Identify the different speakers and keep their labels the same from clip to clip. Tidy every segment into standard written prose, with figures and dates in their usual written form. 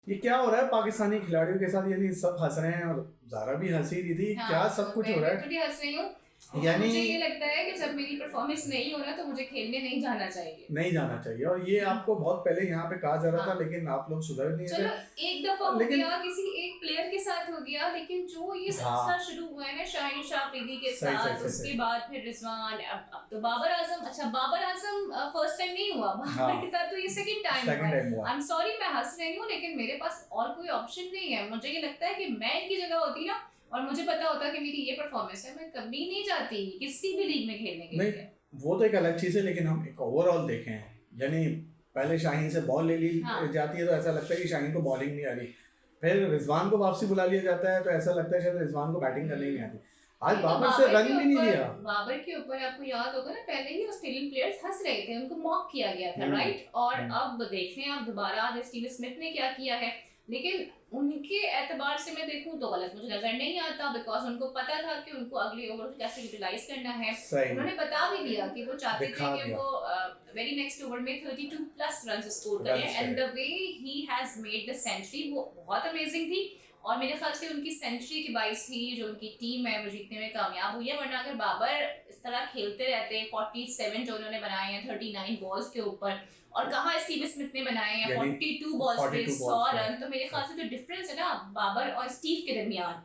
Speaker 1: ये क्या हो रहा है पाकिस्तानी खिलाड़ियों के साथ, यानी सब हंस रहे हैं और ज़ारा भी हंसी रही थी।
Speaker 2: हाँ,
Speaker 1: क्या सब कुछ
Speaker 2: मैं
Speaker 1: हो रहा
Speaker 2: बिल्कुल
Speaker 1: है
Speaker 2: भी हंस रही हूँ।
Speaker 1: यानी
Speaker 2: मुझे ये लगता है कि जब मेरी परफॉर्मेंस नहीं हो रहा तो मुझे खेलने नहीं जाना चाहिए।
Speaker 1: नहीं जाना चाहिए, और ये आपको बहुत पहले यहाँ पे कहा जा रहा था,
Speaker 2: हाँ,
Speaker 1: लेकिन आप लोग सुधर नहीं
Speaker 2: चलो
Speaker 1: थे।
Speaker 2: एक दफा हो
Speaker 1: लेकिन
Speaker 2: गया, किसी एक प्लेयर के साथ हो गया, लेकिन जो ये सिलसिला
Speaker 1: हाँ,
Speaker 2: शुरू हुआ है ना शाहीन शाह अफरीदी के
Speaker 1: सही सही
Speaker 2: साथ,
Speaker 1: सही
Speaker 2: उसके
Speaker 1: सही।
Speaker 2: बाद फिर रिजवान, अब तो बाबर आजम। अच्छा, बाबर आजम फर्स्ट टाइम नहीं हुआ, बाबर के
Speaker 1: हाँ,
Speaker 2: साथ तो ये सेकंड टाइम हुआ
Speaker 1: सेकंड
Speaker 2: है।
Speaker 1: टाइम हुआ।
Speaker 2: आई एम सॉरी, मैं हंस रही हूँ, लेकिन मेरे पास और कोई ऑप्शन नहीं है। मुझे ये लगता है कि मैं इनकी जगह होती ना, और मुझे पता होता कि मेरी ये परफॉर्मेंस है, मैं कभी नहीं जाती किसी भी लीग में खेलने के
Speaker 1: नहीं,
Speaker 2: लिए।
Speaker 1: वो तो एक अलग चीज़ है, लेकिन हम एक ओवरऑल देखें, यानी पहले शाहीन से बॉल ले ली
Speaker 2: हाँ,
Speaker 1: जाती है तो ऐसा लगता है कि शाहीन को बॉलिंग नहीं आ रही। फिर रिजवान को वापसी बुला लिया जाता है तो ऐसा लगता है शायद रिजवान को बैटिंग करनी नहीं आती। आज
Speaker 2: नहीं तो
Speaker 1: बाबर से रन भी नहीं दिया।
Speaker 2: बाबर के ऊपर आपको याद होगा ना, पहले ही ऑस्ट्रेलियन प्लेयर्स हंस रहे थे, उनको मॉक किया गया था,
Speaker 1: हम्म
Speaker 2: राइट? और
Speaker 1: हम्म,
Speaker 2: अब देखते हैं, अब दोबारा आज स्टीव स्मिथ ने क्या किया है। लेकिन उनके एतबार से मैं देखूं तो गलत मुझे नजर नहीं आता, बिकॉज उनको पता था कि उनको अगले ओवर को कैसे यूटिलाइज करना है।
Speaker 1: सही
Speaker 2: उन्होंने बता भी दिया कि वो चाहते थे
Speaker 1: दिखा
Speaker 2: कि
Speaker 1: दिया
Speaker 2: वो वेरी नेक्स्ट ओवर में 32 प्लस रन स्कोर करें,
Speaker 1: रन
Speaker 2: एंड
Speaker 1: से।
Speaker 2: The way he has made the century वो बहुत अमेजिंग थी। और मेरे ख्याल से उनकी सेंचुरी की बाइस ही जो उनकी टीम है वो जीतने में कामयाब हुई है। वरना अगर बाबर इस तरह खेलते रहते, 47 जो उन्होंने बनाए हैं 39 बॉल्स के ऊपर, और कहाँ स्टीव स्मिथ ने बनाए हैं
Speaker 1: यानी
Speaker 2: 42 बॉल्स पे
Speaker 1: 42
Speaker 2: 100
Speaker 1: बॉल्स पे।
Speaker 2: रन, तो मेरे ख्याल से जो डिफरेंस है ना बाबर और स्टीव के दरमियान,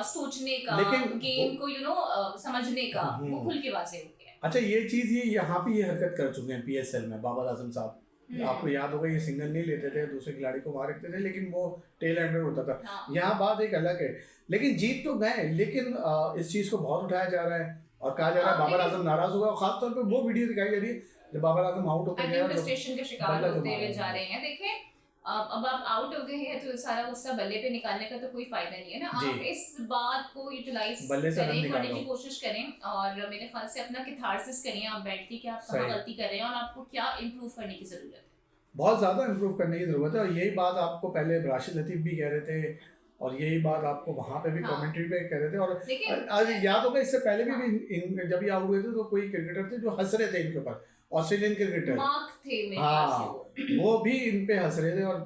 Speaker 2: सोचने का,
Speaker 1: लेकिन वो
Speaker 2: गेम को समझने का, वो खुल के वाजे हो गया है।
Speaker 1: अच्छा, ये चीज़ ये यहाँ पे ये हरकत कर चुके हैं पीएसएल में बाबर आजम साहब। आपको याद होगा ये सिंगल नहीं लेते थे, दूसरे खिलाड़ी को वहां रखते थे, लेकिन वो टेल एंडर होता था।
Speaker 2: हाँ,
Speaker 1: यहाँ बात एक अलग है, लेकिन जीत तो गए, लेकिन इस चीज़ को बहुत उठाया जा रहा है और कहा जा रहा है
Speaker 2: हाँ,
Speaker 1: बाबर
Speaker 2: लेकिन
Speaker 1: आजम नाराज होगा, और खासतौर पे वो वीडियो दिखाई जा रही है जब बाबर आजम आउट होकर
Speaker 2: आई
Speaker 1: गया
Speaker 2: थिंक
Speaker 1: और जब
Speaker 2: फ्रस्ट्रेशन के शिकार
Speaker 1: बल्ला
Speaker 2: होते
Speaker 1: जमा
Speaker 2: हुए
Speaker 1: रहे
Speaker 2: जा
Speaker 1: हैं।
Speaker 2: रहे हैं। देखें, अब आप आउट हो गए हैं तो सारा गुस्सा बल्ले पे निकालने का तो कोई फायदा नहीं है ना।
Speaker 1: जी,
Speaker 2: आप इस बात को यूटिलाइज
Speaker 1: बल्ले से रन
Speaker 2: करें, करने
Speaker 1: निकालो।
Speaker 2: की कोशिश करें, और मेरे ख्याल से अपना कैथारसिस करें आप बैठ के कि आप कहाँ
Speaker 1: सही,
Speaker 2: गलती कर रहे हैं और आपको क्या इम्प्रूव करने की जरूरत है।
Speaker 1: बहुत ज़्यादा इम्प्रूव करने की ज़रूरत है, और यही बात आपको पहले राशिद लतीफ़ भी कह रहे थे, और यही बात आपको वहाँ पे भी
Speaker 2: हाँ,
Speaker 1: कमेंट्री पे कह रहे थे। और
Speaker 2: लेकिन
Speaker 1: आज याद होगा इससे पहले भी,
Speaker 2: हाँ,
Speaker 1: जब ये आउट हुए थे तो कोई क्रिकेटर थे जो हंस रहे थे इनके ऊपर, ऑस्ट्रेलियन क्रिकेटर।
Speaker 2: मार्क थे मेरे ख्याल से
Speaker 1: हाँ,
Speaker 2: वो।
Speaker 1: वो भी इन पे हंस रहे थे। और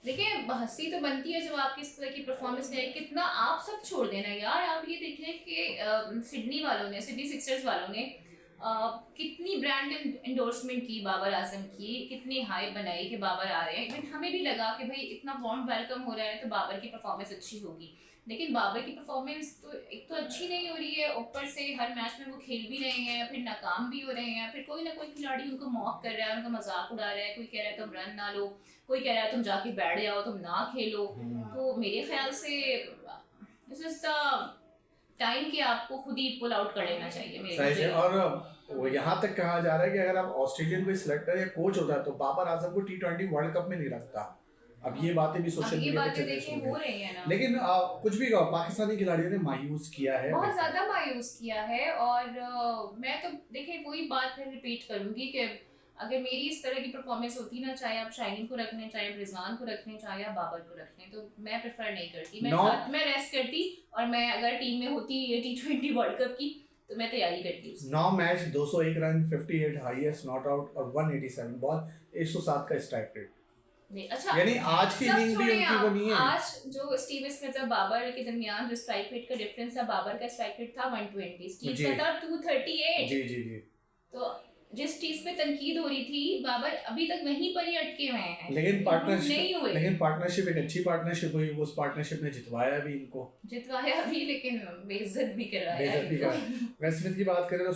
Speaker 2: देखिए, हंसी तो बनती है जब आपकी इस तरह की परफॉर्मेंस है। कितना आप सब छोड़ देना यार, आप ये देखें कि सिडनी वालों ने, सिडनी सिक्सर्स वालों ने कितनी ब्रांड एंडोर्समेंट की बाबर आजम की, कितनी हाइप बनाई कि बाबर आ रहे हैं। इवन हमें भी लगा कि भाई इतना वार्म वेलकम हो रहा है तो बाबर की परफॉर्मेंस अच्छी होगी। लेकिन बाबर की परफॉर्मेंस तो एक तो अच्छी नहीं हो रही है, ऊपर से हर मैच में वो खेल भी रहे हैं, फिर नाकाम भी हो रहे हैं, फिर कोई ना कोई खिलाड़ी उनको मॉक कर रहा है, उनका मजाक उड़ा रहा है। कोई कह रहा है तुम रन ना लो, कोई कह रहा है तुम जाके बैठ जाओ, तुम ना खेलो। तो मेरे ख्याल से दिस इज द टाइम कि आपको खुद ही पुल आउट कर लेना चाहिए, मेरे
Speaker 1: सही
Speaker 2: मुझे
Speaker 1: है। और वो यहाँ तक कहा जा रहा है कि अगर आप ऑस्ट्रेलियन कोई सिलेक्टर या कोच होता है तो बाबर आजम को T20 वर्ल्ड कप में नहीं रखता। अब ये बातें भी
Speaker 2: अब
Speaker 1: सोशल
Speaker 2: ये
Speaker 1: मीडिया पे
Speaker 2: बातें
Speaker 1: चलनी
Speaker 2: देखिए
Speaker 1: शुरू
Speaker 2: हो
Speaker 1: हुई।
Speaker 2: रही है ना।
Speaker 1: लेकिन कुछ भी कहो, पाकिस्तानी खिलाड़ियों ने मायूस किया है
Speaker 2: बहुत
Speaker 1: बिल्कुल।
Speaker 2: ज्यादा मायूस किया है। और मैं तो देखिए वही बात फिर रिपीट करूंगी कि अगर मेरी इस तरह की परफॉर्मेंस होती ना, चाहे आप शाहीन को रखने, चाहे आप रिजवान को रखने, चाहे आप बाबर को रखने, तो मैं प्रेफर नहीं करती।
Speaker 1: नौ
Speaker 2: मैं रेस्ट करती, और मैं अगर टीम में होती ये T20 वर्ल्ड कप की तो मैं तैयारी करती उसकी।
Speaker 1: 9 match 201 run, 58 highest not out और 187 बॉल, 107 का स्ट्राइक रेट।
Speaker 2: नहीं, अच्छा,
Speaker 1: यानी आज की
Speaker 2: सब
Speaker 1: इनिंग भी
Speaker 2: छोड़े
Speaker 1: उनकी वो
Speaker 2: आप।
Speaker 1: नहीं है।
Speaker 2: आज जो स्टीव स्मिथ और बाबर के दरमियान जो स्ट्राइक रेट का डिफरेंस था, बाबर का स्ट्राइक रेट था 120, स्टीव
Speaker 1: जी
Speaker 2: का था 238।
Speaker 1: जी जी जी।
Speaker 2: तो जिस चीज पे तनकीद हो रही थी, बाबर अभी तक वहीं पर ही अटके हुए हैं,
Speaker 1: लेकिन
Speaker 2: इम्प्रूव नहीं हुए।
Speaker 1: पार्टनरशिप एक अच्छी पार्टनरशिप हुई, उस पार्टनरशिप ने जितवाया भी इनको,
Speaker 2: जितवाया भी, लेकिन बेइज्जत भी कराया
Speaker 1: बेइज्जत भी
Speaker 2: इनको।
Speaker 1: करा। वेस्ट स्मिथ की बात करें तो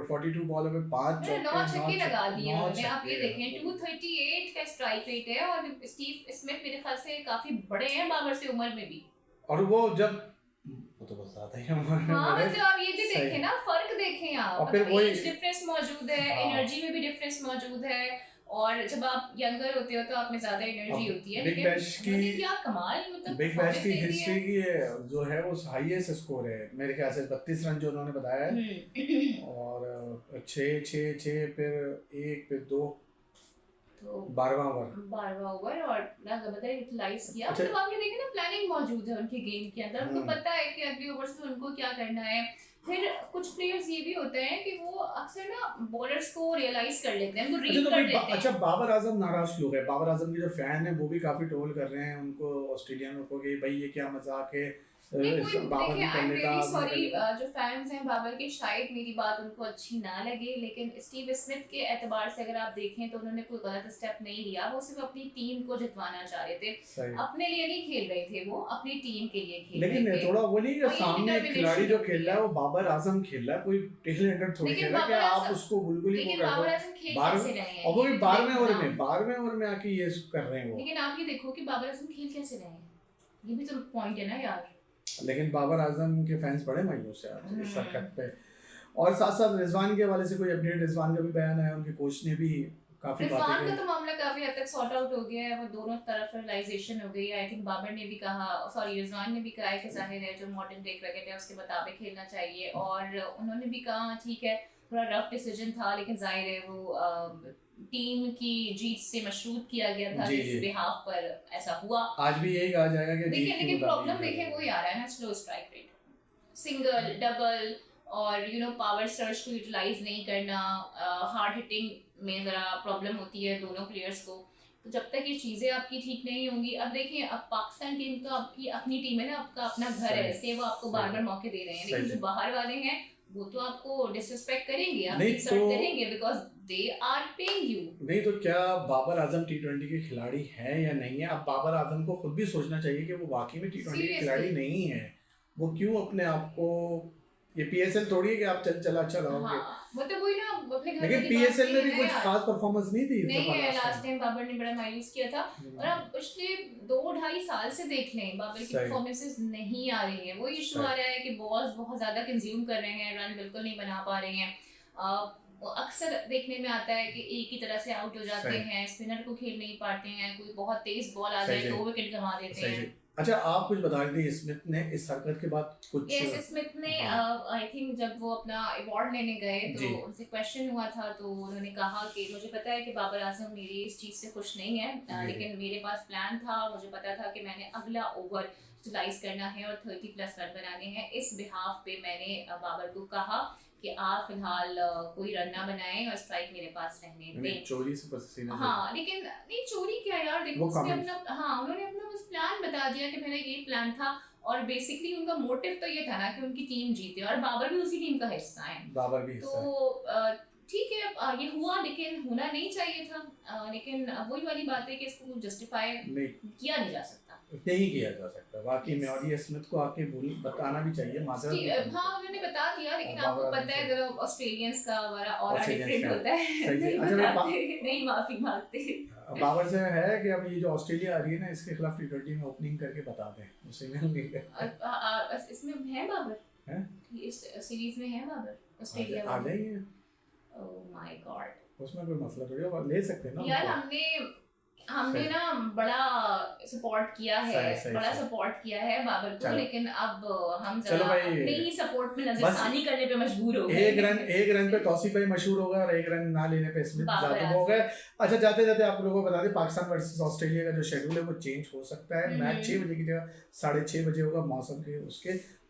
Speaker 1: 42 बॉलों में 5
Speaker 2: मैंने 9
Speaker 1: चौके,
Speaker 2: छक्के लगा दिए
Speaker 1: 9
Speaker 2: उन्होंने। आप ये
Speaker 1: छक्के।
Speaker 2: देखें 238 का स्ट्राइक रेट है, और स्टीव स्मिथ मेरे ख्याल से काफी बड़े हैं बाबर से उम्र में भी।
Speaker 1: और वो जब वो तो बस ज्यादा ही हमारे
Speaker 2: हाँ,
Speaker 1: बड़े।
Speaker 2: मतलब आप ये भी
Speaker 1: सही।
Speaker 2: देखें ना, फर्क देखें आप,
Speaker 1: और फिर
Speaker 2: मतलब
Speaker 1: वही
Speaker 2: एज डिफरेंस मौजूद है,
Speaker 1: हाँ,
Speaker 2: एनर्जी में भी डिफरेंस मौजूद है। और जब आप यंगर होते हो तो आप में ज्यादा एनर्जी
Speaker 1: अब
Speaker 2: होती है।
Speaker 1: बिग
Speaker 2: लेकिन
Speaker 1: बैश की
Speaker 2: उन्होंने क्या कमाल, मतलब
Speaker 1: बिग बैश
Speaker 2: परफॉर्मेंस
Speaker 1: की
Speaker 2: दे दी है।
Speaker 1: हिस्ट्री की जो है वो हाईएस्ट स्कोर है मेरे ख्याल से 32 रन जो उन्होंने बताया है। और 6 6 6 फिर 1 फिर 2
Speaker 2: तो
Speaker 1: 12वां
Speaker 2: ओवर और ना ज़बरदस्त यूटिलाइज किया।
Speaker 1: अच्छा।
Speaker 2: मतलब आपने देखा ना प्लानिंग मौजूद है उनके गेम के अंदर, उनको पता है कि अगले ओवर्स में उनको क्या करना है। फिर कुछ प्लेयर्स ये भी होते हैं कि वो अक्सर ना बॉलर्स को रियलाइज कर लेते हैं, उनको
Speaker 1: अच्छा
Speaker 2: रीड
Speaker 1: तो
Speaker 2: कर
Speaker 1: भाई
Speaker 2: लेते हैं।
Speaker 1: अच्छा बाबर आजम नाराज क्यों है? बाबर आजम के जो फैन है वो भी काफी ट्रोल कर रहे हैं उनको, ऑस्ट्रेलियन को, कि भाई ये क्या मजाक है,
Speaker 2: नहीं कोई
Speaker 1: बाबर
Speaker 2: देखिए,
Speaker 1: भी
Speaker 2: आई
Speaker 1: कर
Speaker 2: एम
Speaker 1: लेता,
Speaker 2: रियली
Speaker 1: आजम भी कर
Speaker 2: सॉरी
Speaker 1: लेता।
Speaker 2: जो फैंस हैं बाबर के, शायद मेरी बात उनको अच्छी ना लगे, लेकिन स्टीव स्मिथ के एतबार से अगर आप देखें तो उन्होंने कोई गलत स्टेप नहीं लिया। वो सिर्फ अपनी टीम को जितवाना चाह रहे थे,
Speaker 1: सही।
Speaker 2: अपने लिए नहीं खेल रहे थे, वो अपनी टीम के लिए खेल
Speaker 1: लेकिन
Speaker 2: रहे थे।
Speaker 1: थोड़ा वो नहीं कि
Speaker 2: और ये
Speaker 1: सामने एक खिलाड़ी
Speaker 2: determination
Speaker 1: जो
Speaker 2: होती
Speaker 1: खेल रहा
Speaker 2: है।
Speaker 1: है वो बाबर आजम खेल रहा है, कोई टेल एंडर थोड़ी
Speaker 2: लेकिन
Speaker 1: खेल रहा है कि
Speaker 2: बाबर
Speaker 1: आप
Speaker 2: आजम
Speaker 1: उसको बिल्कुल ही वो
Speaker 2: लेकिन
Speaker 1: कर
Speaker 2: बाबर
Speaker 1: दो।
Speaker 2: आजम खेल
Speaker 1: बार
Speaker 2: कैसे रहे हैं,
Speaker 1: और वो
Speaker 2: ये
Speaker 1: भी
Speaker 2: भी तो
Speaker 1: 12वें ओवर
Speaker 2: देखना।
Speaker 1: में 12वें ओवर में आके ये कर रहे हैं वो।
Speaker 2: लेकिन आप ये देखो कि बाबर आजम खेल कैसे रहे हैं, ये भी तो पॉइंट है ना यार।
Speaker 1: लेकिन बाबर आजम के फैंस बड़े मायूस है आज इस हरकत पे। और साथ साथ रिजवान के हवाले से कोई अपडेट? रिजवान का भी बयान आया, उनके कोच ने भी काफी
Speaker 2: रिजवान
Speaker 1: बातें
Speaker 2: का
Speaker 1: कही।
Speaker 2: तो मामला काफी हद तक सॉर्ट आउट हो गया है, वो दोनों तरफ रियलाइजेशन हो गई है। आई थिंक बाबर ने भी कहा, सॉरी रिजवान ने भी कहा है कि जाहिर है जो मॉडर्न डे क्रिकेट है उसके मुताबिक खेलना चाहिए, और उन्होंने भी कहा ठीक है थोड़ा रफ डिसीजन था, लेकिन जाहिर है वो टीम की जीत से मशरूत किया गया था,
Speaker 1: जी,
Speaker 2: जिस
Speaker 1: जी।
Speaker 2: बिहाफ पर ऐसा हुआ।
Speaker 1: आज भी यही कहा जाएगा कि
Speaker 2: देखिए
Speaker 1: जीत के
Speaker 2: लेकिन
Speaker 1: मुताबिक
Speaker 2: प्रॉब्लम
Speaker 1: ही
Speaker 2: देखिए
Speaker 1: खेला
Speaker 2: वही आ रहा है ना, slow strike rate, single double, और पावर सर्च को यूटिलाइज नहीं करना, हार्ड हिटिंग में ज़रा प्रॉब्लम होती है दोनों प्लेयर्स को। तो जब तक ये चीज़ें आपकी ठीक नहीं होंगी, अब देखिए अब पाकिस्तान टीम तो आपकी अपनी टीम है ना, आपका अपना घर है,
Speaker 1: सही,
Speaker 2: इसलिए वो आपको
Speaker 1: सही।
Speaker 2: बार बार मौके दे रहे हैं। लेकिन
Speaker 1: सही।
Speaker 2: जो बाहर वाले हैं वो तो आपको डिसरिस्पेक्ट करेंगे, आपकी
Speaker 1: नहीं
Speaker 2: इंसल्ट
Speaker 1: तो
Speaker 2: करेंगे, because they are paying you.
Speaker 1: नहीं तो क्या बाबर आजम टी20 के खिलाड़ी है या नहीं है? अब बाबर आजम को खुद भी सोचना चाहिए कि वो वाकई में टी20 के खिलाड़ी
Speaker 2: Seriously।
Speaker 1: नहीं है। वो क्यों अपने आप को, ये पीएसएल थोड़ी है कि आप चला अच्छा रहोगे।
Speaker 2: हाँ मतलब वही ना, अपने घर
Speaker 1: लेकिन
Speaker 2: वाली बात
Speaker 1: पीएसएल में
Speaker 2: नहीं
Speaker 1: भी
Speaker 2: है
Speaker 1: कुछ
Speaker 2: यार।
Speaker 1: खास परफॉर्मेंस नहीं थी इस
Speaker 2: नहीं
Speaker 1: दफा
Speaker 2: है, लास्ट
Speaker 1: लास्ट
Speaker 2: टाइम बाबर ने बड़ा मायूस किया था। और
Speaker 1: टाइम।
Speaker 2: अब पिछले 2-2.5 साल से देख लें बाबर की
Speaker 1: सही।
Speaker 2: परफॉर्मेंसेस नहीं आ रही हैं। वो इशू
Speaker 1: सही।
Speaker 2: आ रहा है कि बॉल्स बहुत ज़्यादा कंज्यूम कर रहे हैं, रन बिल्कुल नहीं बना पा रहे हैं। वो अक्सर देखने में आता है कि एक ही तरह से आउट हो जाते
Speaker 1: सही।
Speaker 2: हैं, स्पिनर को खेल नहीं पाते हैं, कोई बहुत तेज बॉल आ
Speaker 1: सही,
Speaker 2: जाए
Speaker 1: सही।
Speaker 2: 2 विकेट गंवा देते
Speaker 1: सही
Speaker 2: हैं।
Speaker 1: सही। अच्छा आप कुछ बता रहे थे, स्मिथ ने इस हरकत के बाद कुछ
Speaker 2: यस, स्मिथ ने आई थिंक जब वो अपना अवार्ड लेने गए
Speaker 1: जी।
Speaker 2: तो उनसे क्वेश्चन हुआ था, तो उन्होंने कहा कि मुझे पता है कि बाबर आजम मेरी इस चीज़ से खुश नहीं है,
Speaker 1: जी।
Speaker 2: लेकिन मेरे पास प्लान था, मुझे पता था कि मैंने अगला ओवर यूटिलाइज करना है और 30+ रन बनाने हैं। इस बिहाफ पे मैंने बाबर को कहा कि आप फिलहाल कोई रन ना बनाएं और स्ट्राइक मेरे पास रहने
Speaker 1: नहीं,
Speaker 2: दें।
Speaker 1: चोरी से पसीना
Speaker 2: हाँ लेकिन नहीं चोरी क्या यार, देखो
Speaker 1: वो
Speaker 2: उसने
Speaker 1: comments।
Speaker 2: अपना, हाँ उन्होंने अपना बस प्लान बता दिया कि मेरा ये प्लान था, और बेसिकली उनका मोटिव तो ये था ना कि उनकी टीम जीते, और बाबर भी उसी टीम का हिस्सा है।
Speaker 1: बाबर भी हिस्सा है।
Speaker 2: तो ठीक है ये हुआ, लेकिन होना नहीं चाहिए था। लेकिन वही वाली बात है कि इसको जस्टिफाई
Speaker 1: नहीं
Speaker 2: किया नहीं जा सकता।
Speaker 1: नहीं किया जा सकता वाकई में, और ये स्मिथ को आके बताना भी चाहिए, माजरत भी करनी
Speaker 2: हाँ उन्होंने बता दिया, लेकिन
Speaker 1: और
Speaker 2: आपको
Speaker 1: बाबर
Speaker 2: पता है
Speaker 1: आजम
Speaker 2: जरा ऑस्ट्रेलियंस का हमारा और
Speaker 1: ऑस्ट्रेलियंस
Speaker 2: डिफरेंट
Speaker 1: का।
Speaker 2: होता है,
Speaker 1: सही
Speaker 2: नहीं
Speaker 1: सही। अच्छा मैं
Speaker 2: बताते, नहीं माफी मांगते।
Speaker 1: बाबर से है कि अब ये जो ऑस्ट्रेलिया आ रही है ना, इसके खिलाफ टी20 में ओपनिंग करके बता दें उसे में
Speaker 2: इसमें है बाबर,
Speaker 1: हैं?
Speaker 2: इस सीरीज में है बाबर ऑस्ट्रेलिया
Speaker 1: आ
Speaker 2: वाले।
Speaker 1: जाएंगे,
Speaker 2: ओह माय गॉड
Speaker 1: उसमें कोई मसला थोड़ी है, ले सकते हैं ना
Speaker 2: यार,
Speaker 1: उनको।
Speaker 2: हमने
Speaker 1: सही।
Speaker 2: ना बड़ा सपोर्ट किया है,
Speaker 1: सही,
Speaker 2: बड़ा
Speaker 1: सही।
Speaker 2: सपोर्ट किया है बाबर को,
Speaker 1: चलो।
Speaker 2: लेकिन अब हम
Speaker 1: चलो
Speaker 2: जरा
Speaker 1: भाई,
Speaker 2: अपने ही सपोर्ट में
Speaker 1: बस
Speaker 2: नजरसानी करने पे मजबूर हो गए।
Speaker 1: एक रन पे तौसीफ भाई मशहूर होगा और एक रन ना लेने पे स्मिथ
Speaker 2: बाबर
Speaker 1: जादू हो गए। अच्छा जाते जाते आप लोगों को बता दें, पाकिस्तान वर्सेस ऑस्ट्रेलिया का जो शेड्यूल है वो चेंज हो सकता है। मैच 6 बजे की जगह 6:30 बजे होगा, मौसम के उसके